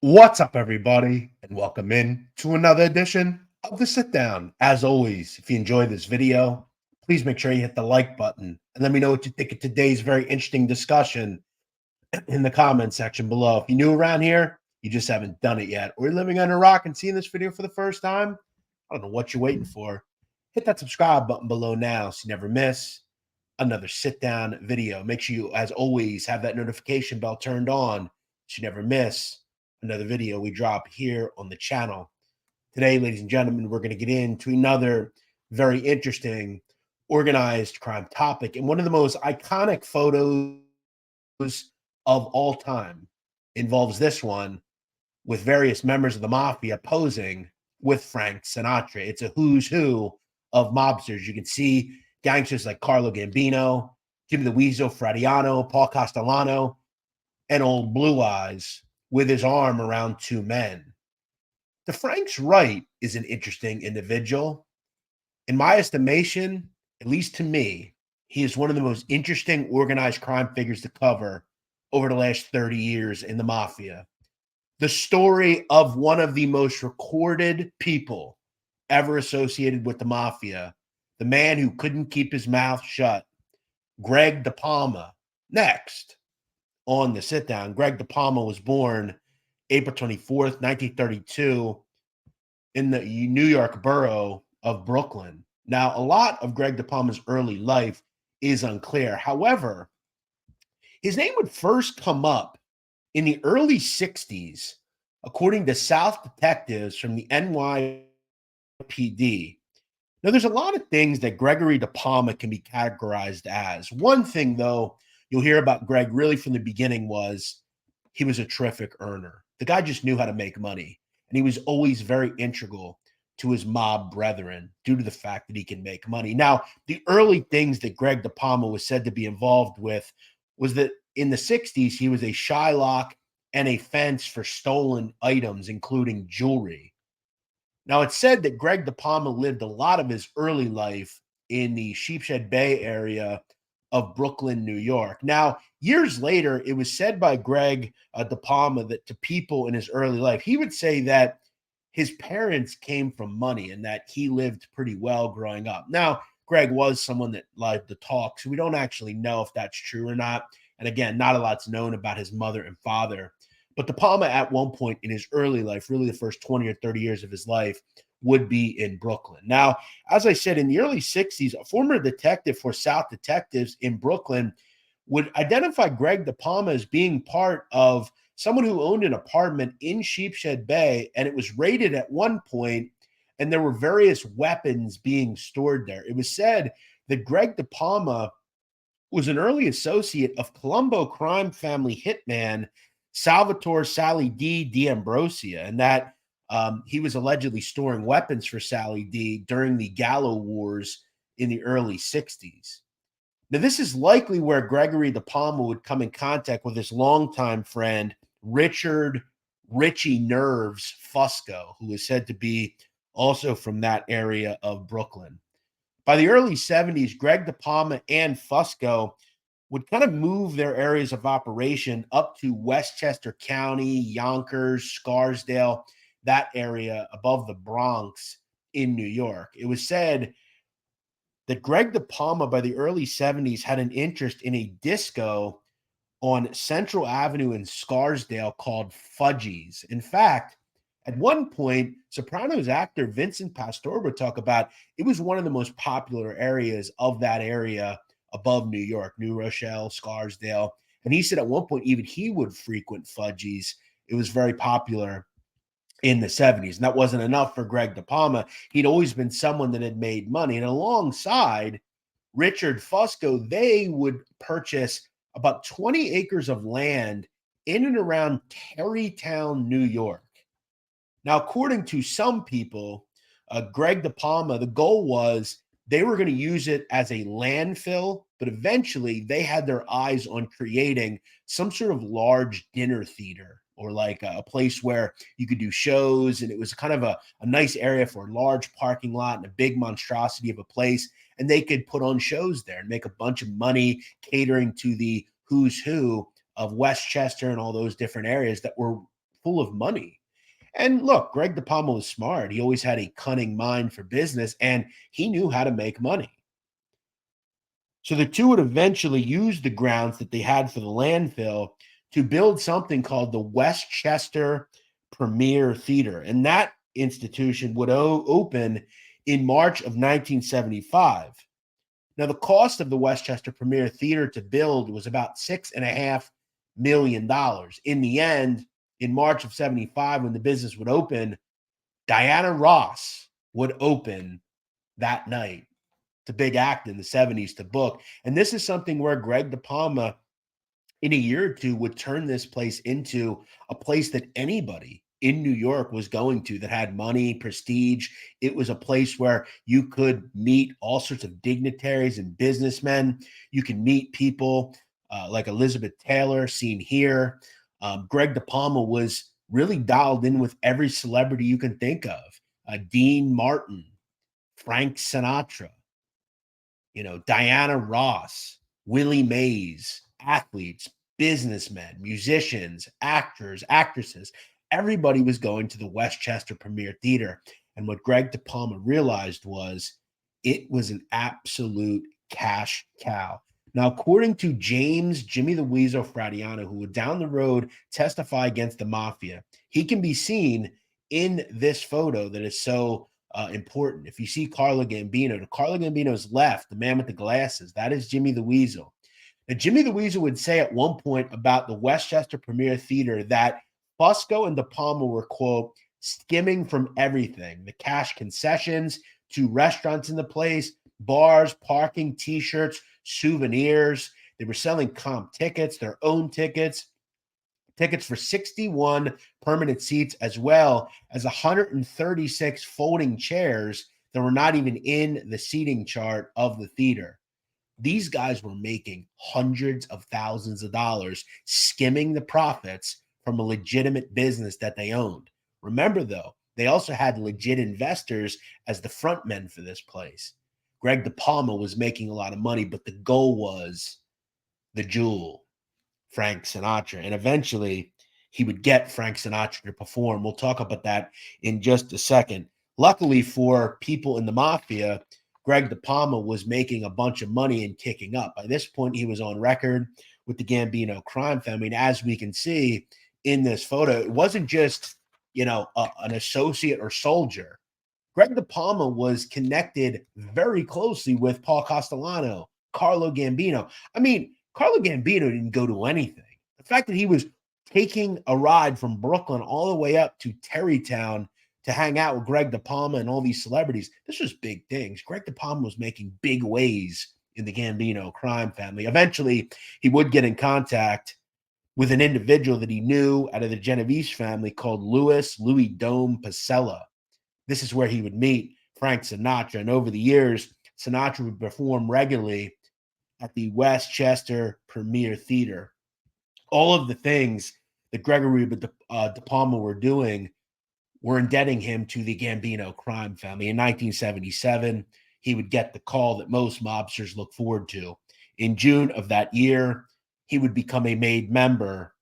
What's up, everybody, and welcome in to another edition of the Sit Down. As always, if you enjoyed this video, please make sure you hit the like button and let me know what you think of today's very interesting discussion in the comment section below. If you're new around here, you just haven't done it yet, or you're living under a rock and seeing this video for the first time, I don't know what you're waiting for. Hit that subscribe button below now so you never miss another sit down video. Make sure you, as always, have that notification bell turned on so you never miss another video we drop here on the channel. Today, ladies and gentlemen, we're going to get into another very interesting organized crime topic, and one of the most iconic photos of all time involves this one with various members of the mafia posing with Frank Sinatra. It's a who's who of mobsters. You can see gangsters like Carlo Gambino, Jimmy the Weasel Fradiano, Paul Castellano, and old Blue Eyes with his arm around two men. To Frank's right is an interesting individual. In my estimation, at least to me, he is one of the most interesting organized crime figures to cover over the last 30 years in the mafia. The story of one of the most recorded people ever associated with the mafia, the man who couldn't keep his mouth shut, Greg DePalma. Next on the sit down, Greg DePalma was born April 24th, 1932, in the New York borough of Brooklyn. Now, a lot of Greg DePalma's early life is unclear. However, his name would first come up in the early 60s, according to South detectives from the NYPD. Now, there's a lot of things that Gregory DePalma can be categorized as. One thing, though, you'll hear about Greg really from the beginning was he was a terrific earner. The guy just knew how to make money, and he was always very integral to his mob brethren due to the fact that he can make money. Now, the early things that Greg DePalma was said to be involved with was that in the 60s, he was a Shylock and a fence for stolen items, including jewelry. Now, it's said that Greg DePalma lived a lot of his early life in the Sheepshead Bay area of Brooklyn, New York. Now, years later, it was said by Greg DePalma that to people in his early life, he would say that his parents came from money and that he lived pretty well growing up. Now, Greg was someone that liked to talk, so we don't actually know if that's true or not. And again, not a lot's known about his mother and father. But DePalma, at one point in his early life, really the first 20 or 30 years of his life, would be in Brooklyn. Now, as I said, in the early 60s, a former detective for South Detectives in Brooklyn would identify Greg DePalma as being part of someone who owned an apartment in Sheepshead Bay, and it was raided at one point, and there were various weapons being stored there. It was said that Greg DePalma was an early associate of Colombo crime family hitman Salvatore Sally D. D'Ambrosia, and that he was allegedly storing weapons for Sally D during the Gallo Wars in the early 60s. Now, this is likely where Gregory DePalma would come in contact with his longtime friend, Richard Richie Nerves Fusco, who is said to be also from that area of Brooklyn. By the early 70s, Greg DePalma and Fusco would kind of move their areas of operation up to Westchester County, Yonkers, Scarsdale, that area above the Bronx in New York. It was said that Greg DePalma by the early 70s had an interest in a disco on Central Avenue in Scarsdale called Fudgies. In fact, at one point, Sopranos actor Vincent Pastore would talk about it was one of the most popular areas of that area above New York, New Rochelle, Scarsdale. And he said at one point, even he would frequent Fudgies. It was very popular in the 70s. And that wasn't enough for Greg DePalma. He'd always been someone that had made money. And alongside Richard Fusco, they would purchase about 20 acres of land in and around Tarrytown, New York. Now, according to some people, Greg DePalma, the goal was they were going to use it as a landfill, but eventually they had their eyes on creating some sort of large dinner theater or like a place where you could do shows. And it was kind of a nice area for a large parking lot and a big monstrosity of a place. And they could put on shows there and make a bunch of money catering to the who's who of Westchester and all those different areas that were full of money. And look, Greg DePalma was smart. He always had a cunning mind for business, and he knew how to make money. So the two would eventually use the grounds that they had for the landfill to build something called the Westchester Premier Theater. And that institution would open in March of 1975. Now, the cost of the Westchester Premier Theater to build was about $6.5 million. In the end, in March of 75, when the business would open, Diana Ross would open that night. It's a big act in the 70s to book. And this is something where Greg DePalma, in a year or two, would turn this place into a place that anybody in New York was going to that had money, prestige. It was a place where you could meet all sorts of dignitaries and businessmen. You can meet people like Elizabeth Taylor, seen here. Greg DePalma was really dialed in with every celebrity you can think of. Dean Martin, Frank Sinatra, Diana Ross, Willie Mays, athletes, businessmen, musicians, actors, actresses. Everybody was going to the Westchester Premier Theater. And what Greg DePalma realized was it was an absolute cash cow. Now, according to James Jimmy the Weasel Fradiano, who would down the road testify against the mafia, he can be seen in this photo that is so important. If you see Carlo Gambino, to Carlo Gambino's left, the man with the glasses, that is Jimmy the Weasel. Now, Jimmy the Weasel would say at one point about the Westchester Premier Theater that Fusco and DePalma were, quote, skimming from everything, the cash concessions to restaurants in the place, bars, parking, T-shirts, souvenirs. They were selling comp tickets, their own tickets for 61 permanent seats, as well as 136 folding chairs that were not even in the seating chart of the theater. These guys were making hundreds of thousands of dollars, skimming the profits from a legitimate business that they owned. Remember, though, they also had legit investors as the front men for this place. Greg DePalma was making a lot of money, but the goal was the jewel, Frank Sinatra. And eventually he would get Frank Sinatra to perform. We'll talk about that in just a second. Luckily for people in the mafia, Greg DePalma was making a bunch of money and kicking up. By this point, he was on record with the Gambino crime family. And as we can see in this photo, it wasn't just, an associate or soldier. Greg DePalma was connected very closely with Paul Castellano, Carlo Gambino. I mean, Carlo Gambino didn't go to anything. The fact that he was taking a ride from Brooklyn all the way up to Terrytown to hang out with Greg DePalma and all these celebrities, this was big things. Greg DePalma was making big waves in the Gambino crime family. Eventually, he would get in contact with an individual that he knew out of the Genovese family called Louis Dome Pasella. This is where he would meet Frank Sinatra. And over the years, Sinatra would perform regularly at the Westchester Premier Theater. All of the things that Gregory DePalma were doing were indebting him to the Gambino crime family. In 1977, he would get the call that most mobsters look forward to. In June of that year, he would become a made member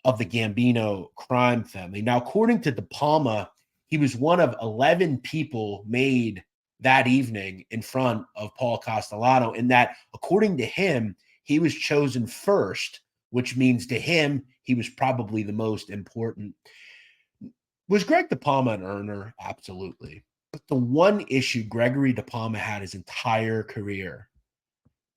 of the Gambino crime family. Now, according to DePalma, he was one of 11 people made that evening in front of Paul Castellano, and that, according to him, he was chosen first, which means to him, he was probably the most important. Was Greg DePalma an earner? Absolutely. But the one issue Gregory DePalma had his entire career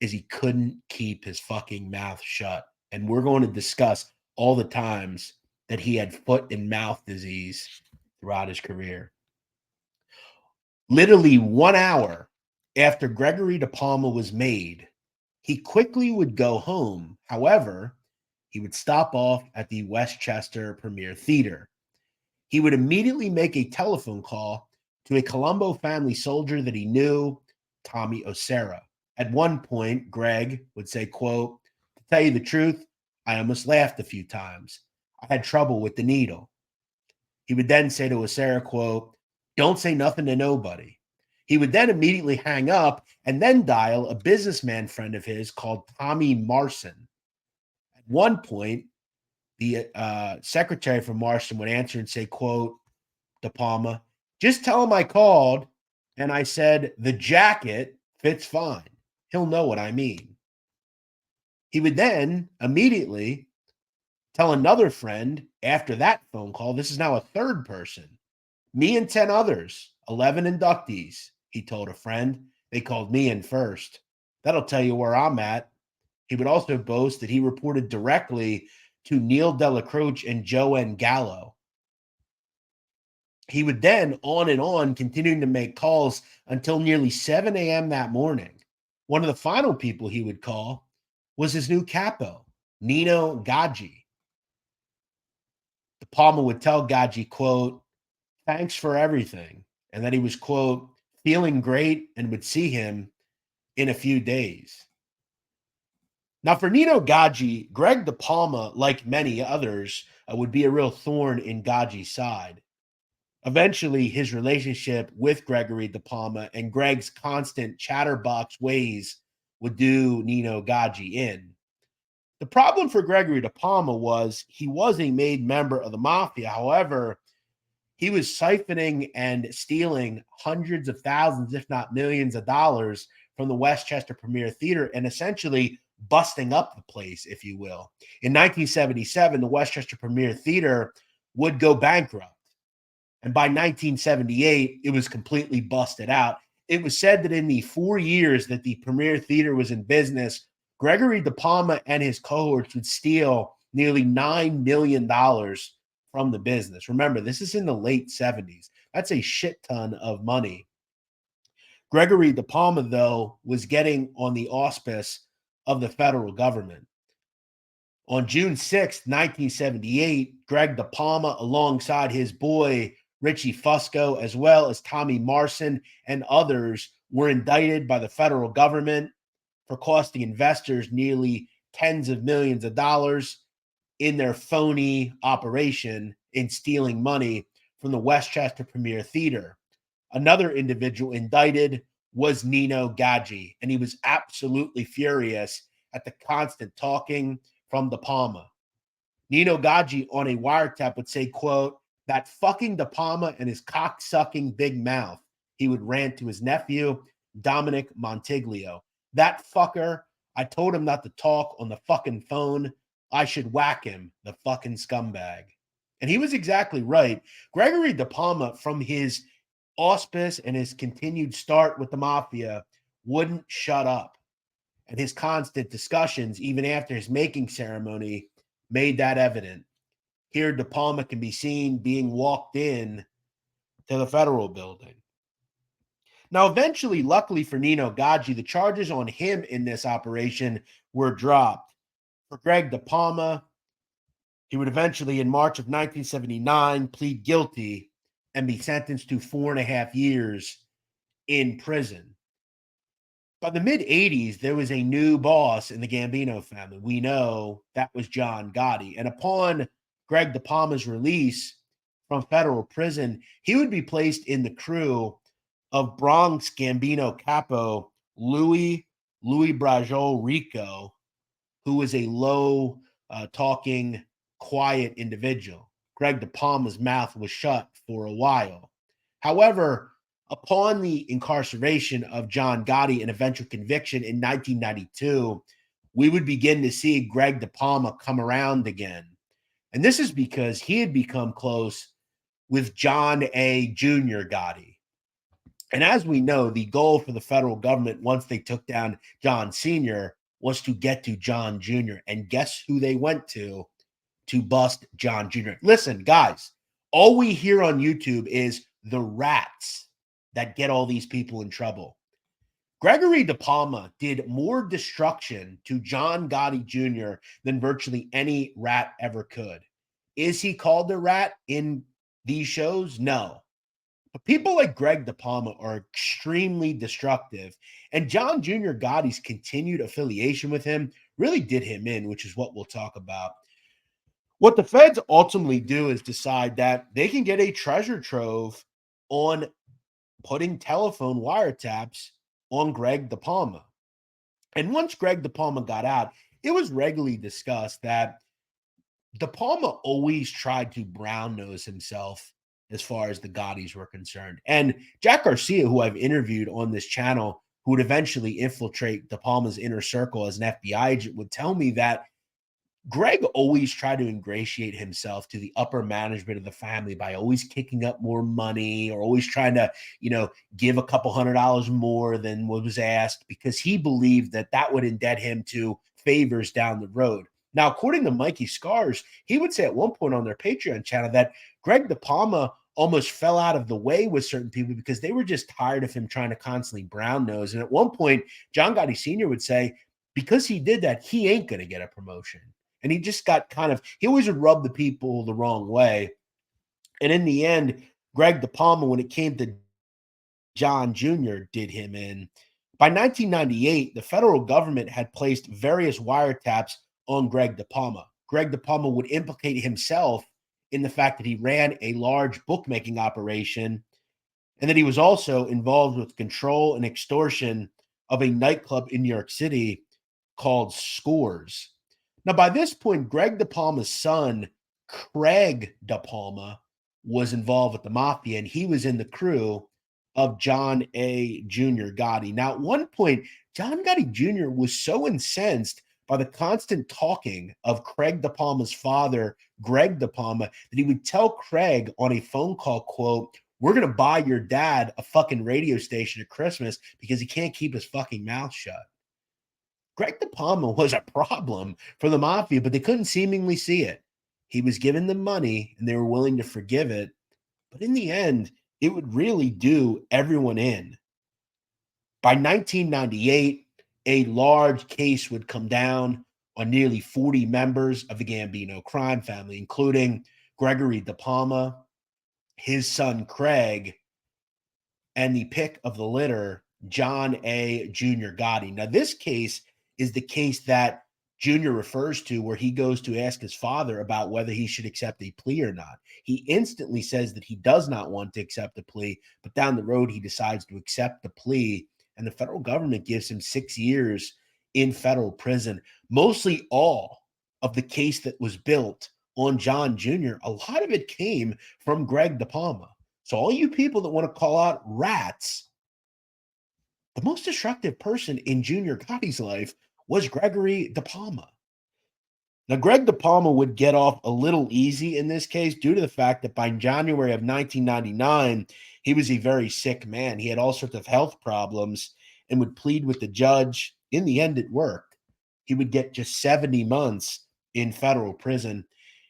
is he couldn't keep his fucking mouth shut. And we're going to discuss all the times that he had foot and mouth disease throughout his career. Literally 1 hour after Gregory DePalma was made, he quickly would go home. However, he would stop off at the Westchester Premier Theater. He would immediately make a telephone call to a Colombo family soldier that he knew, Tommy Osera. At one point, Greg would say, quote, "To tell you the truth, I almost laughed a few times. I had trouble with the needle." He would then say to Osera, quote, "Don't say nothing to nobody." He would then immediately hang up and then dial a businessman friend of his called Tommy Marson. At one point, the secretary from Marston would answer and say, quote, DePalma, just tell him I called and I said the jacket fits fine. He'll know what I mean. He would then immediately tell another friend after that phone call, this is now a third person, me and 10 others, 11 inductees, he told a friend. They called me in first. That'll tell you where I'm at. He would also boast that he reported directly to Neil Delacroce and Joanne Gallo. He would then, on and on, continuing to make calls until nearly 7 a.m. that morning. One of the final people he would call was his new capo, Nino Gaggi. DePalma would tell Gaggi, quote, thanks for everything. And that he was, quote, feeling great and would see him in a few days. Now, for Nino Gaggi, Greg DePalma, like many others, would be a real thorn in Gaggi's side. Eventually, his relationship with Gregory DePalma and Greg's constant chatterbox ways would do Nino Gaggi in. The problem for Gregory DePalma was he was a made member of the mafia. However, he was siphoning and stealing hundreds of thousands, if not millions of dollars from the Westchester Premier Theater and essentially busting up the place, if you will. In 1977, the Westchester Premier Theater would go bankrupt. And by 1978, it was completely busted out. It was said that in the 4 years that the Premier Theater was in business, Gregory DePalma and his cohorts would steal nearly $9 million from the business. Remember, this is in the late 70s. That's a shit ton of money. Gregory DePalma, though, was getting on the auspice of the federal government. On June 6, 1978, Greg DePalma, alongside his boy Richie Fusco, as well as Tommy Marson and others, were indicted by the federal government for costing investors nearly tens of millions of dollars in their phony operation in stealing money from the Westchester Premier Theater. Another individual indicted was Nino Gaggi, and he was absolutely furious at the constant talking from DePalma. Nino Gaggi on a wiretap would say, quote, that fucking DePalma and his cock-sucking big mouth, he would rant to his nephew, Dominic Montiglio. That fucker, I told him not to talk on the fucking phone. I should whack him, the fucking scumbag. And he was exactly right. Gregory DePalma, from his auspice and his continued start with the mafia, wouldn't shut up. And his constant discussions, even after his making ceremony, made that evident. Here, DePalma can be seen being walked in to the federal building. Now, eventually, luckily for Nino Gaggi, the charges on him in this operation were dropped. For Greg DePalma, he would eventually, in March of 1979, plead guilty and be sentenced to 4.5 years in prison. By the mid-'80s, there was a new boss in the Gambino family. We know that was John Gotti. And upon Greg DePalma's release from federal prison, he would be placed in the crew of Bronx Gambino capo Louis Brajol Rico, who was a low talking, quiet individual. Greg DePalma's mouth was shut for a while. However, upon the incarceration of John Gotti and eventual conviction in 1992, we would begin to see Greg DePalma come around again. And this is because he had become close with John A. Jr. Gotti. And as we know, the goal for the federal government, once they took down John Sr., was to get to John Jr. And guess who they went to bust John Jr.? Listen, guys, all we hear on YouTube is the rats that get all these people in trouble. Gregory DePalma did more destruction to John Gotti Jr. than virtually any rat ever could. Is he called a rat in these shows? No. But people like Greg DePalma are extremely destructive, and John Jr. Gotti's continued affiliation with him really did him in, which is what we'll talk about. What the feds ultimately do is decide that they can get a treasure trove on putting telephone wiretaps on Greg DePalma. And once Greg DePalma got out, it was regularly discussed that DePalma always tried to brown nose himself as far as the Gottis were concerned. And Jack Garcia, who I've interviewed on this channel, who would eventually infiltrate DePalma's inner circle as an FBI agent, would tell me that Greg always tried to ingratiate himself to the upper management of the family by always kicking up more money or always trying to, give a couple $100 more than what was asked because he believed that that would indent him to favors down the road. Now, according to Mikey Scars, he would say at one point on their Patreon channel that Greg DePalma almost fell out of the way with certain people because they were just tired of him trying to constantly brown nose. And at one point, John Gotti Sr. would say, because he did that, he ain't going to get a promotion. And he just got he always would rub the people the wrong way. And in the end, Greg DePalma, when it came to John Jr., did him in. By 1998, the federal government had placed various wiretaps on Greg DePalma. Greg DePalma would implicate himself in the fact that he ran a large bookmaking operation and that he was also involved with control and extortion of a nightclub in New York City called Scores. Now, by this point, Greg DePalma's son, Craig DePalma, was involved with the mafia, and he was in the crew of John A. Jr. Gotti. Now, at one point, John Gotti Jr. was so incensed by the constant talking of Craig DePalma's father, Greg DePalma, that he would tell Craig on a phone call, quote, "We're going to buy your dad a fucking radio station at Christmas because he can't keep his fucking mouth shut." Greg DePalma was a problem for the mafia, but they couldn't seemingly see it. He was giving them money and they were willing to forgive it. But in the end, it would really do everyone in. By 1998, a large case would come down on nearly 40 members of the Gambino crime family, including Gregory DePalma, his son Craig, and the pick of the litter, John A. Jr. Gotti. Now, this case is the case that Junior refers to where he goes to ask his father about whether he should accept a plea or not. He instantly says that he does not want to accept a plea, but down the road, he decides to accept the plea, and the federal government gives him 6 years in federal prison. Mostly all of the case that was built on John Jr., a lot of it came from Greg DePalma. So all you people that want to call out rats, the most destructive person in Junior Gotti's life was Gregory DePalma. Now, Greg DePalma would get off a little easy in this case due to the fact that by January of 1999, he was a very sick man. He had all sorts of health problems and would plead with the judge. In the end, it worked. He would get just 70 months in federal prison.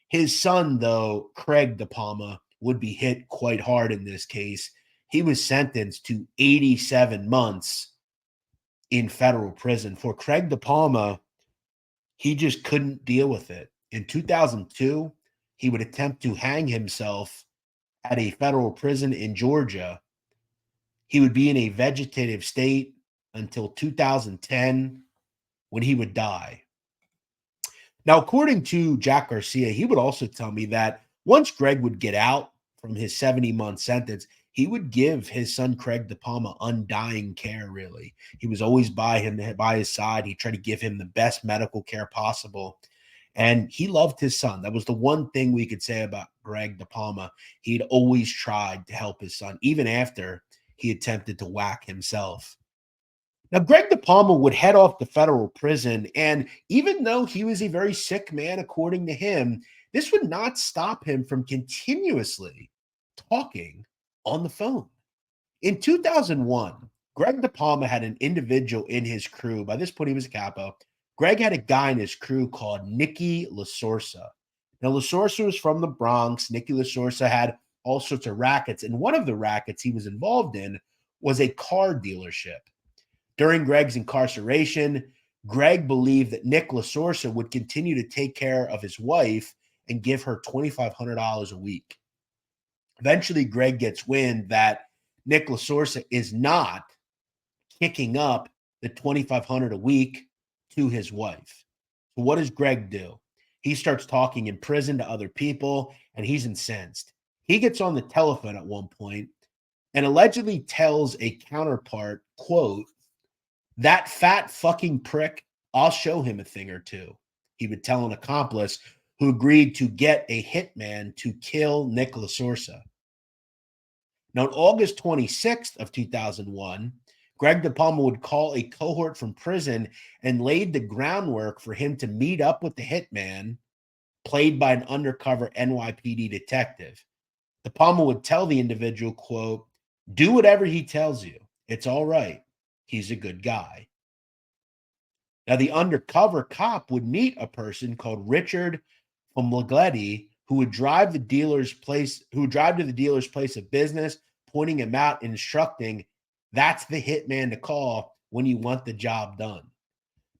His son, though, Craig DePalma, would be hit quite hard in this case. He was sentenced to 87 months in federal prison. For Craig DePalma, he just couldn't deal with it. In 2002, he would attempt to hang himself at a federal prison in Georgia. He would be in a vegetative state until 2010 when he would die. Now, according to Jack Garcia, he would also tell me that once Greg would get out from his 70-month sentence, he would give his son Craig DePalma undying care, really. He was always by his side. He tried to give him the best medical care possible. And he loved his son. That was the one thing we could say about Greg DePalma. He'd always tried to help his son, even after he attempted to whack himself. Now, Greg DePalma would head off to federal prison, and even though he was a very sick man, according to him, this would not stop him from continuously talking on the phone. In 2001, Greg DePalma had an individual in his crew. By this point, he was a capo. Greg had a guy in his crew called Nicky LaSorsa. Now, LaSorsa was from the Bronx. Nicky LaSorsa had all sorts of rackets, and one of the rackets he was involved in was a car dealership. During Greg's incarceration, Greg believed that Nick LaSorsa would continue to take care of his wife and give her $2,500 a week. Eventually, Greg gets wind that Nick LaSorsa is not kicking up the $2,500 a week to his wife. So what does Greg do? He starts talking in prison to other people, and he's incensed. He gets on the telephone at one point and allegedly tells a counterpart, quote, "That fat fucking prick, I'll show him a thing or two." He would tell an accomplice, who agreed to get a hitman to kill Nicholas Sorsa. Now, on August 26th of 2001, Greg DePalma would call a cohort from prison and laid the groundwork for him to meet up with the hitman, played by an undercover NYPD detective. DePalma would tell the individual, quote, "Do whatever he tells you. It's all right. He's a good guy." Now, the undercover cop would meet a person called Richard from Legletti, who would drive to the dealer's place of business, pointing him out and instructing, "That's the hitman to call when you want the job done."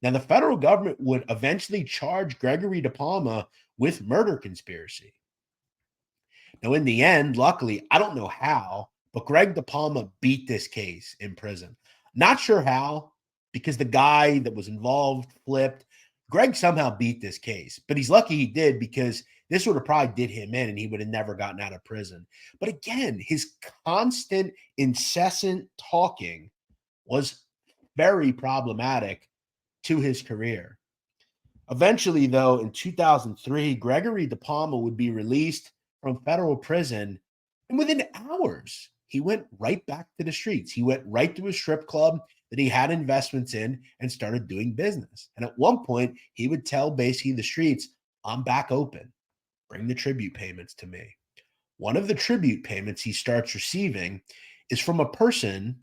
Now, the federal government would eventually charge Gregory DePalma with murder conspiracy. Now, in the end, luckily, I don't know how, but Greg DePalma beat this case in prison. Not sure how, because the guy that was involved flipped. Greg somehow beat this case, but he's lucky he did, because this would have probably did him in and he would have never gotten out of prison. But again, his constant, incessant talking was very problematic to his career. Eventually, though, in 2003, Gregory DePalma would be released from federal prison, and within hours, he went right back to the streets. He went right to a strip club that he had investments in and started doing business. And at one point, he would tell basically the streets, "I'm back open. Bring the tribute payments to me." One of the tribute payments he starts receiving is from a person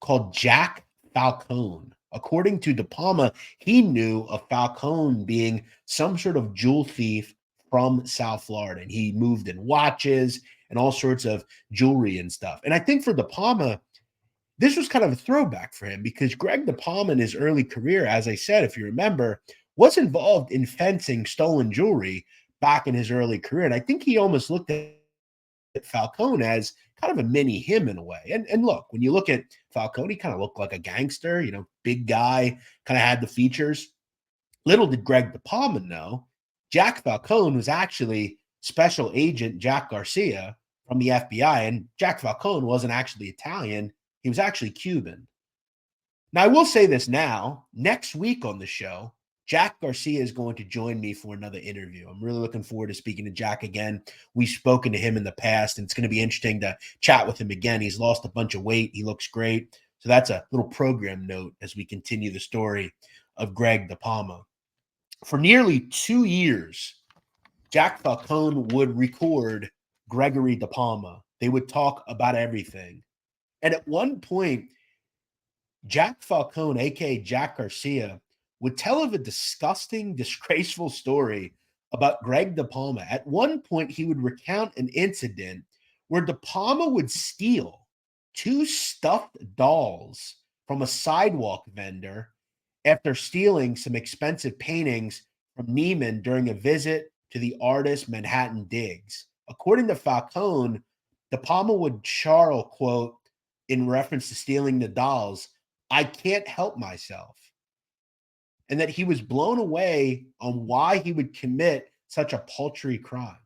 called Jack Falcone. According to DePalma, he knew of Falcone being some sort of jewel thief from South Florida, and he moved in watches and all sorts of jewelry and stuff. And I think for DePalma, this was kind of a throwback for him, because Greg DePalma in his early career, as I said, if you remember, was involved in fencing stolen jewelry back in his early career. And I think he almost looked at Falcone as kind of a mini him in a way. And look, when you look at Falcone, he kind of looked like a gangster, big guy, kind of had the features. Little did Greg DePalma know, Jack Falcone was actually Special Agent Jack Garcia from the FBI. And Jack Falcone wasn't actually Italian, he was actually Cuban. Now, I will say this now, next week on the show, Jack Garcia is going to join me for another interview. I'm really looking forward to speaking to Jack again. We've spoken to him in the past, and it's going to be interesting to chat with him again. He's lost a bunch of weight. He looks great. So that's a little program note as we continue the story of Greg DePalma. For nearly 2 years, Jack Falcone would record Gregory DePalma. They would talk about everything. And at one point, Jack Falcone, aka Jack Garcia, would tell of a disgusting, disgraceful story about Greg DePalma. At one point, he would recount an incident where DePalma would steal 2 stuffed dolls from a sidewalk vendor after stealing some expensive paintings from Neiman during a visit to the artist Manhattan Diggs. According to Falcone, DePalma would charl, quote, in reference to stealing the dolls, "I can't help myself," and that he was blown away on why he would commit such a paltry crime.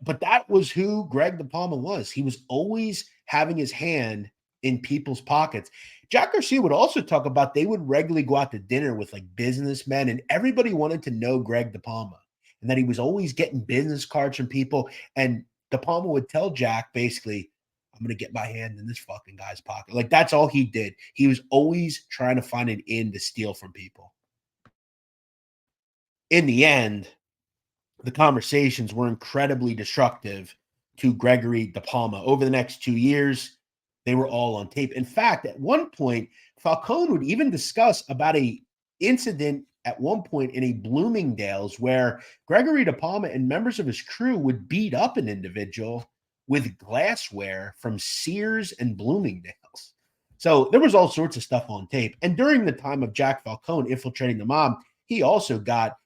But that was who Greg DePalma was. He was always having his hand in people's pockets. Jack Garcia would also talk about they would regularly go out to dinner with like businessmen, and everybody wanted to know Greg DePalma, and that he was always getting business cards from people. And DePalma would tell Jack basically, "I'm going to get my hand in this fucking guy's pocket." Like, that's all he did. He was always trying to find an in to steal from people. In the end, the conversations were incredibly destructive to Gregory DePalma. Over the next 2 years, they were all on tape. In fact, at one point, Falcone would even discuss about a incident at one point in a Bloomingdale's where Gregory DePalma and members of his crew would beat up an individual with glassware from Sears and Bloomingdale's. So there was all sorts of stuff on tape. And during the time of Jack Falcone infiltrating the mob, he also got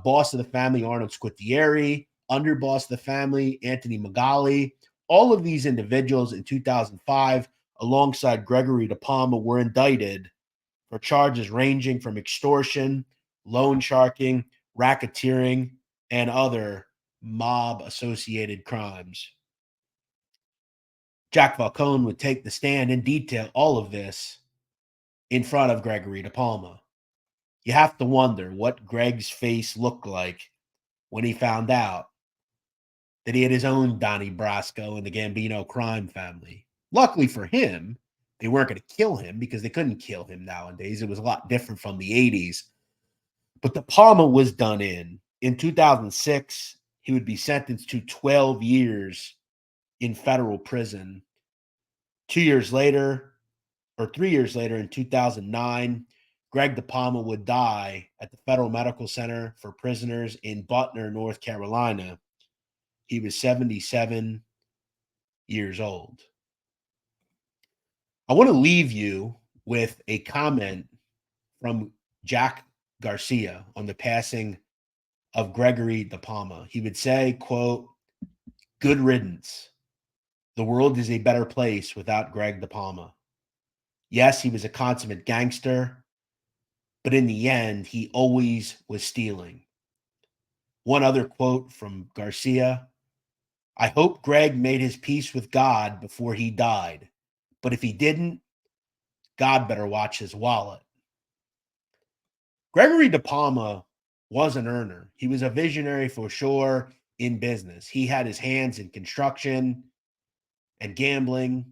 boss of the family, Arnold Squitieri, underboss of the family, Anthony Magali. All of these individuals in 2005, alongside Gregory DePalma, were indicted for charges ranging from extortion, loan sharking, racketeering, and other mob-associated crimes. Jack Falcone would take the stand and detail all of this in front of Gregory DePalma. You have to wonder what Greg's face looked like when he found out that he had his own Donnie Brasco and the Gambino crime family. Luckily for him, they weren't going to kill him because they couldn't kill him nowadays. It was a lot different from the 80s. But DePalma was done in. In 2006, he would be sentenced to 12 years in federal prison. 2 years later, or 3 years later, in 2009, Greg DePalma would die at the Federal Medical Center for Prisoners in Butner, North Carolina. He was 77 years old. I want to leave you with a comment from Jack Garcia on the passing of Gregory DePalma. He would say, quote, "Good riddance. The world is a better place without Greg DePalma. Yes, he was a consummate gangster, but in the end, he always was stealing." One other quote from Garcia: "I hope Greg made his peace with God before he died, but if he didn't, God better watch his wallet." Gregory DePalma was an earner. He was a visionary for sure in business. He had his hands in construction and gambling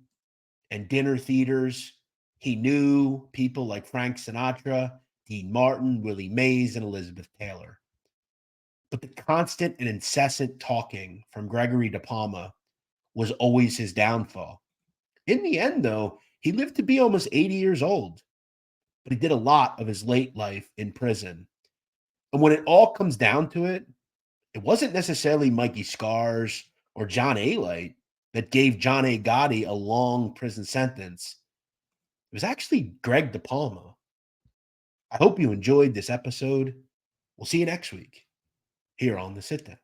and dinner theaters. He knew people like Frank Sinatra, Dean Martin, Willie Mays, and Elizabeth Taylor. But the constant and incessant talking from Gregory DePalma was always his downfall. In the end, though, he lived to be almost 80 years old, but he did a lot of his late life in prison. And when it all comes down to it, it wasn't necessarily Mikey Scars or John A. Light that gave John A. Gotti a long prison sentence. It was actually Greg DePalma. I hope you enjoyed this episode. We'll see you next week here on the Sit Down.